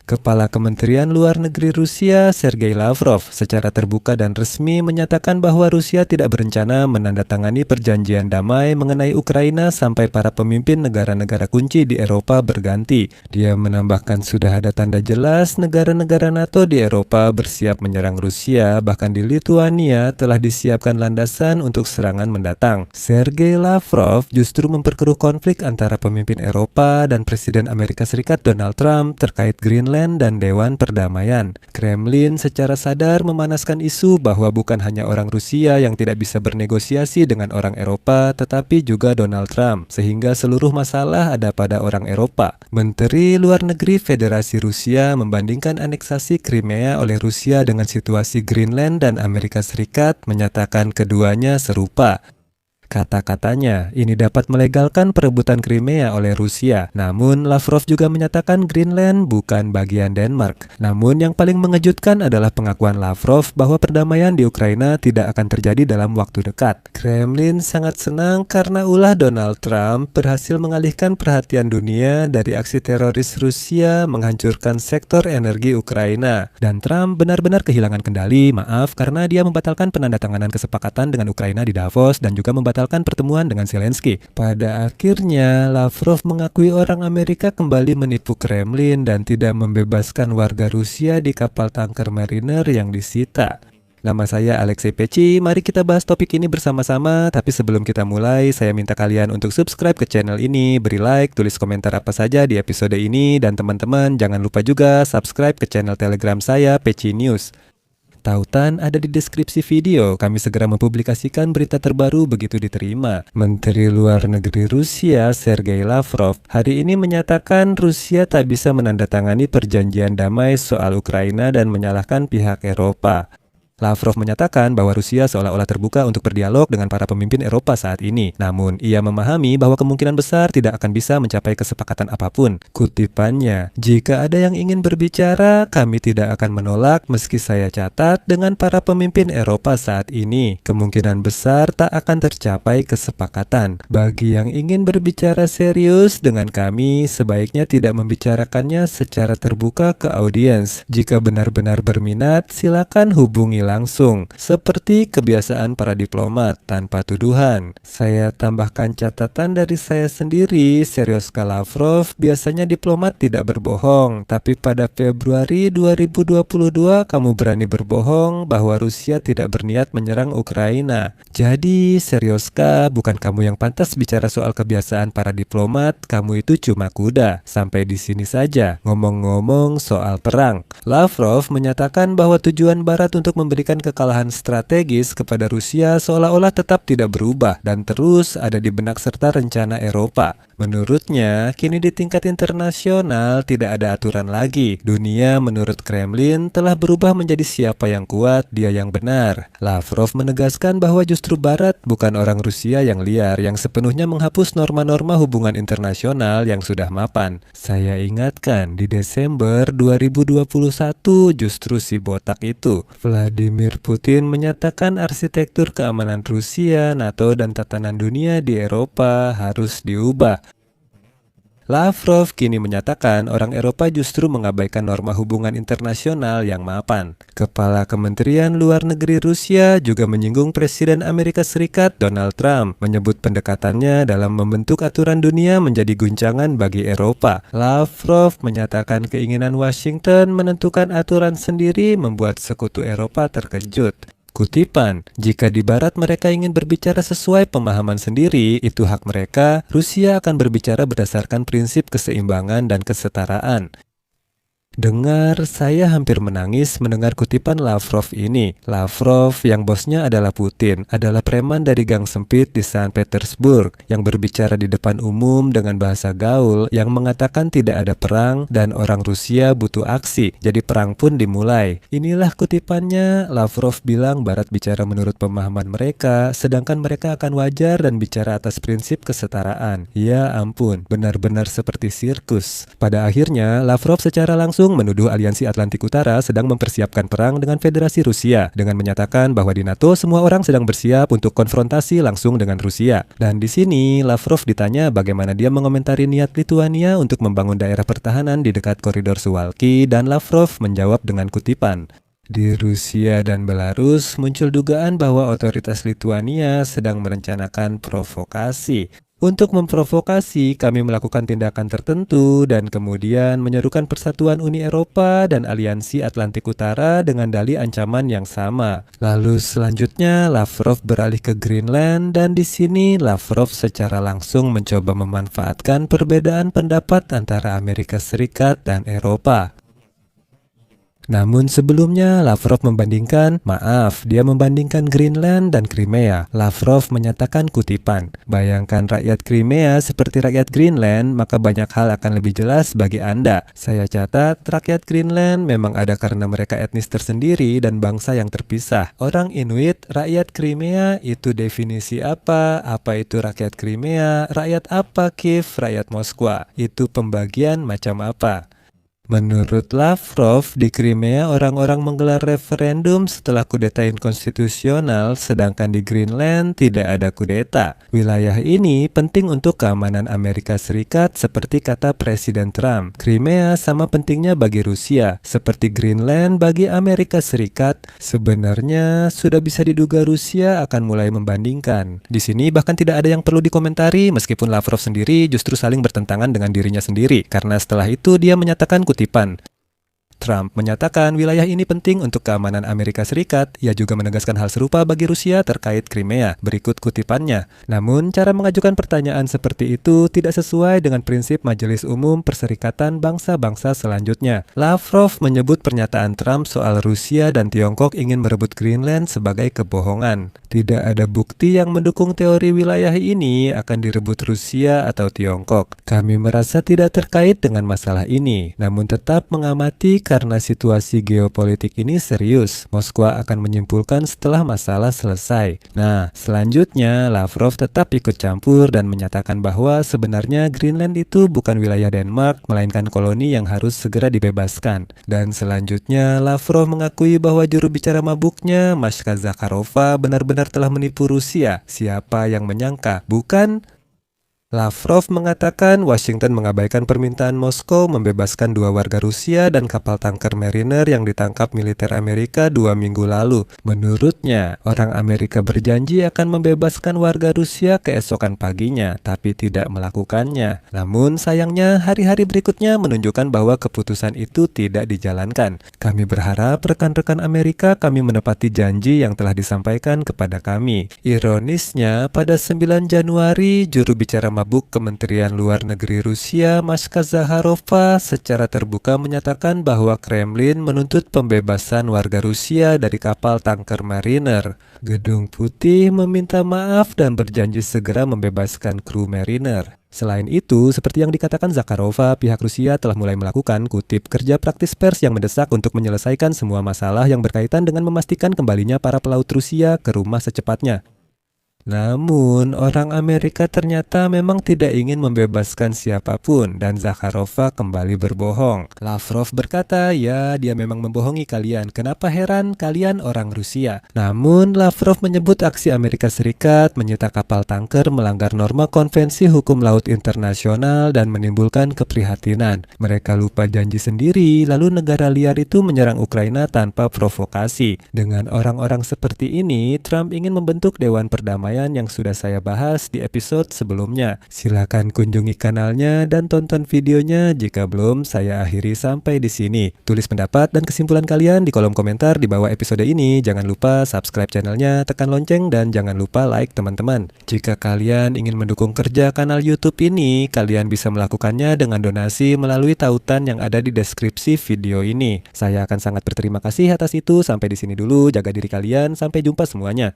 Kepala Kementerian Luar Negeri Rusia, Sergei Lavrov, secara terbuka dan resmi menyatakan bahwa Rusia tidak berencana menandatangani perjanjian damai mengenai Ukraina sampai para pemimpin negara-negara kunci di Eropa berganti. Dia menambahkan sudah ada tanda jelas negara-negara NATO di Eropa bersiap menyerang Rusia, bahkan di Lithuania telah disiapkan landasan untuk serangan mendatang. Sergei Lavrov justru memperkeruh konflik antara pemimpin Eropa dan Presiden Amerika Serikat Donald Trump terkait Greenland dan Dewan Perdamaian. Kremlin secara sadar memanaskan isu bahwa bukan hanya orang Rusia yang tidak bisa bernegosiasi dengan orang Eropa, tetapi juga Donald Trump, sehingga seluruh masalah ada pada orang Eropa. Menteri Luar Negeri Federasi Rusia membandingkan aneksasi Crimea oleh Rusia dengan situasi Greenland dan Amerika Serikat, menyatakan keduanya serupa. Kata-katanya, ini dapat melegalkan perebutan Crimea oleh Rusia. Namun, Lavrov juga menyatakan Greenland bukan bagian Denmark. Namun, yang paling mengejutkan adalah pengakuan Lavrov bahwa perdamaian di Ukraina tidak akan terjadi dalam waktu dekat. Kremlin sangat senang karena ulah Donald Trump berhasil mengalihkan perhatian dunia dari aksi teroris Rusia menghancurkan sektor energi Ukraina. Dan Trump benar-benar kehilangan kendali, karena dia membatalkan penandatanganan kesepakatan dengan Ukraina di Davos dan juga membatalkan pertemuan dengan Zelensky. Pada akhirnya, Lavrov mengakui orang Amerika kembali menipu Kremlin dan tidak membebaskan warga Rusia di kapal tanker Mariner yang disita. Nama saya Alexei Peci, mari kita bahas topik ini bersama-sama. Tapi sebelum kita mulai, saya minta kalian untuk subscribe ke channel ini, beri like, tulis komentar apa saja di episode ini, dan teman-teman jangan lupa juga subscribe ke channel Telegram saya, Peci News. Tautan ada di deskripsi video. Kami segera mempublikasikan berita terbaru begitu diterima. Menteri Luar Negeri Rusia, Sergei Lavrov, hari ini menyatakan Rusia tak bisa menandatangani perjanjian damai soal Ukraina dan menyalahkan pihak Eropa. Lavrov menyatakan bahwa Rusia seolah-olah terbuka untuk berdialog dengan para pemimpin Eropa saat ini. Namun, ia memahami bahwa kemungkinan besar tidak akan bisa mencapai kesepakatan apapun. Kutipannya, "Jika ada yang ingin berbicara, kami tidak akan menolak meski saya catat dengan para pemimpin Eropa saat ini. Kemungkinan besar tak akan tercapai kesepakatan. Bagi yang ingin berbicara serius dengan kami, sebaiknya tidak membicarakannya secara terbuka ke audiens. Jika benar-benar berminat, silakan hubungi langsung, seperti kebiasaan para diplomat tanpa tuduhan." Saya tambahkan catatan dari saya sendiri, serius Lavrov, biasanya diplomat tidak berbohong, tapi pada Februari 2022 kamu berani berbohong bahwa Rusia tidak berniat menyerang Ukraina. Jadi, serioska, bukan kamu yang pantas bicara soal kebiasaan para diplomat, kamu itu cuma kuda. Sampai di sini saja. Ngomong-ngomong soal perang, Lavrov menyatakan bahwa tujuan Barat untuk memberikan kekalahan strategis kepada Rusia seolah-olah tetap tidak berubah dan terus ada di benak serta rencana Eropa. Menurutnya, kini di tingkat internasional tidak ada aturan lagi. Dunia menurut Kremlin telah berubah menjadi siapa yang kuat, dia yang benar. Lavrov menegaskan bahwa justru Barat bukan orang Rusia yang liar yang sepenuhnya menghapus norma-norma hubungan internasional yang sudah mapan. Saya ingatkan, di Desember 2021 justru si botak itu, Vladimir Putin, menyatakan arsitektur keamanan Rusia, NATO, dan tatanan dunia di Eropa harus diubah. Lavrov kini menyatakan orang Eropa justru mengabaikan norma hubungan internasional yang mapan. Kepala Kementerian Luar Negeri Rusia juga menyinggung Presiden Amerika Serikat Donald Trump, menyebut pendekatannya dalam membentuk aturan dunia menjadi guncangan bagi Eropa. Lavrov menyatakan keinginan Washington menentukan aturan sendiri membuat sekutu Eropa terkejut. Kutipan, "Jika di Barat mereka ingin berbicara sesuai pemahaman sendiri, itu hak mereka. Rusia akan berbicara berdasarkan prinsip keseimbangan dan kesetaraan." Dengar, saya hampir menangis mendengar kutipan Lavrov ini. Lavrov yang bosnya adalah Putin, adalah preman dari gang sempit di Saint Petersburg, yang berbicara di depan umum dengan bahasa gaul, yang mengatakan tidak ada perang dan orang Rusia butuh aksi, jadi perang pun dimulai. Inilah kutipannya. Lavrov bilang Barat bicara menurut pemahaman mereka, sedangkan mereka akan wajar dan bicara atas prinsip kesetaraan. Ya ampun, benar-benar seperti sirkus. Pada akhirnya, Lavrov secara langsung langsung menuduh Aliansi Atlantik Utara sedang mempersiapkan perang dengan Federasi Rusia dengan menyatakan bahwa di NATO semua orang sedang bersiap untuk konfrontasi langsung dengan Rusia. Dan di sini Lavrov ditanya bagaimana dia mengomentari niat Lituania untuk membangun daerah pertahanan di dekat koridor Suwalki, dan Lavrov menjawab dengan kutipan. Di Rusia dan Belarus muncul dugaan bahwa otoritas Lituania sedang merencanakan provokasi. Untuk memprovokasi, kami melakukan tindakan tertentu dan kemudian menyerukan persatuan Uni Eropa dan Aliansi Atlantik Utara dengan dalih ancaman yang sama. Lalu selanjutnya Lavrov beralih ke Greenland, dan di sini Lavrov secara langsung mencoba memanfaatkan perbedaan pendapat antara Amerika Serikat dan Eropa. Namun sebelumnya Lavrov membandingkan Greenland dan Crimea. Lavrov menyatakan kutipan, "Bayangkan rakyat Crimea seperti rakyat Greenland, maka banyak hal akan lebih jelas bagi Anda. Saya catat, rakyat Greenland memang ada karena mereka etnis tersendiri dan bangsa yang terpisah. Orang Inuit, rakyat Crimea itu definisi apa? Apa itu rakyat Crimea? Rakyat apa Kiev? Rakyat Moskwa? Itu pembagian macam apa?" Menurut Lavrov, di Crimea orang-orang menggelar referendum setelah kudeta inkonstitusional, sedangkan di Greenland tidak ada kudeta. Wilayah ini penting untuk keamanan Amerika Serikat seperti kata Presiden Trump. Crimea sama pentingnya bagi Rusia, seperti Greenland bagi Amerika Serikat. Sebenarnya sudah bisa diduga Rusia akan mulai membandingkan. Di sini bahkan tidak ada yang perlu dikomentari, meskipun Lavrov sendiri justru saling bertentangan dengan dirinya sendiri, karena setelah itu dia menyatakan kutipan, Trump menyatakan wilayah ini penting untuk keamanan Amerika Serikat. Ia juga menegaskan hal serupa bagi Rusia terkait Crimea. Berikut kutipannya. Namun, cara mengajukan pertanyaan seperti itu tidak sesuai dengan prinsip Majelis Umum Perserikatan Bangsa-Bangsa selanjutnya. Lavrov menyebut pernyataan Trump soal Rusia dan Tiongkok ingin merebut Greenland sebagai kebohongan. Tidak ada bukti yang mendukung teori wilayah ini akan direbut Rusia atau Tiongkok. Kami merasa tidak terkait dengan masalah ini, namun tetap mengamati karena situasi geopolitik ini serius. Moskwa akan menyimpulkan setelah masalah selesai. Nah, selanjutnya Lavrov tetap ikut campur dan menyatakan bahwa sebenarnya Greenland itu bukan wilayah Denmark, melainkan koloni yang harus segera dibebaskan. Dan selanjutnya Lavrov mengakui bahwa juru bicara mabuknya, Masha Zakharova, benar-benar telah menipu Rusia. Siapa yang menyangka, bukan? Lavrov mengatakan Washington mengabaikan permintaan Moskow membebaskan 2 warga Rusia dan kapal tanker Mariner yang ditangkap militer Amerika 2 minggu lalu. Menurutnya, orang Amerika berjanji akan membebaskan warga Rusia keesokan paginya, tapi tidak melakukannya. Namun sayangnya hari-hari berikutnya menunjukkan bahwa keputusan itu tidak dijalankan. Kami berharap rekan-rekan Amerika kami menepati janji yang telah disampaikan kepada kami. Ironisnya, pada 9 Januari, juru bicara mabuk Kementerian Luar Negeri Rusia, Masha Zakharova, secara terbuka menyatakan bahwa Kremlin menuntut pembebasan warga Rusia dari kapal tanker Mariner. Gedung Putih meminta maaf dan berjanji segera membebaskan kru Mariner. Selain itu, seperti yang dikatakan Zakharova, pihak Rusia telah mulai melakukan kutip kerja praktis pers yang mendesak untuk menyelesaikan semua masalah yang berkaitan dengan memastikan kembalinya para pelaut Rusia ke rumah secepatnya. Namun, orang Amerika ternyata memang tidak ingin membebaskan siapapun dan Zakharova kembali berbohong. Lavrov berkata, ya dia memang membohongi kalian. Kenapa heran? Kalian orang Rusia. Namun, Lavrov menyebut aksi Amerika Serikat menyita kapal tanker melanggar norma konvensi hukum laut internasional dan menimbulkan keprihatinan. Mereka lupa janji sendiri, lalu negara liar itu menyerang Ukraina tanpa provokasi. Dengan orang-orang seperti ini, Trump ingin membentuk Dewan Perdamaian yang sudah saya bahas di episode sebelumnya. Silakan kunjungi kanalnya dan tonton videonya. Jika belum, saya akhiri sampai di sini. Tulis pendapat dan kesimpulan kalian di kolom komentar di bawah episode ini. Jangan lupa subscribe channelnya, tekan lonceng, dan jangan lupa like teman-teman. Jika kalian ingin mendukung kerja kanal YouTube ini, kalian bisa melakukannya dengan donasi melalui tautan yang ada di deskripsi video ini. Saya akan sangat berterima kasih atas itu. Sampai di sini dulu. Jaga diri kalian. Sampai jumpa semuanya.